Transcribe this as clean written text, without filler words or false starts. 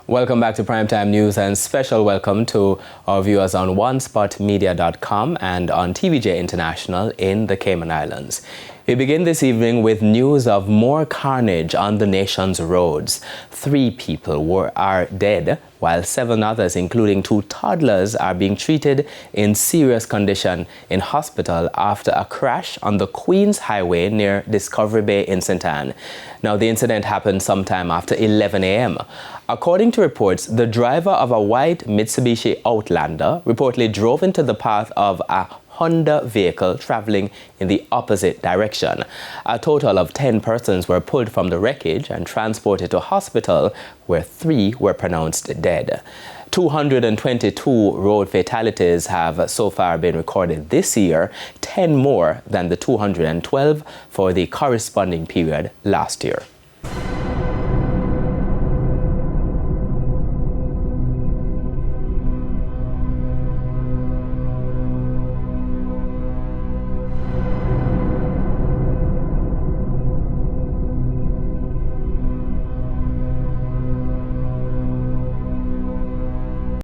Welcome back to Primetime News, and special welcome to our viewers on onespotmedia.com and on TVJ International in the Cayman Islands. We begin this evening with news of more carnage on the nation's roads. 3 people are dead, while 7 others, including 2 toddlers, are being treated in serious condition in hospital after a crash on the Queens Highway near Discovery Bay in St. Ann. Now, the incident happened sometime after 11 a.m. According to reports, the driver of a white Mitsubishi Outlander reportedly drove into the path of a Honda vehicle traveling in the opposite direction. A total of 10 persons were pulled from the wreckage and transported to hospital, where 3 were pronounced dead. 222 road fatalities have so far been recorded this year, 10 more than the 212 for the corresponding period last year.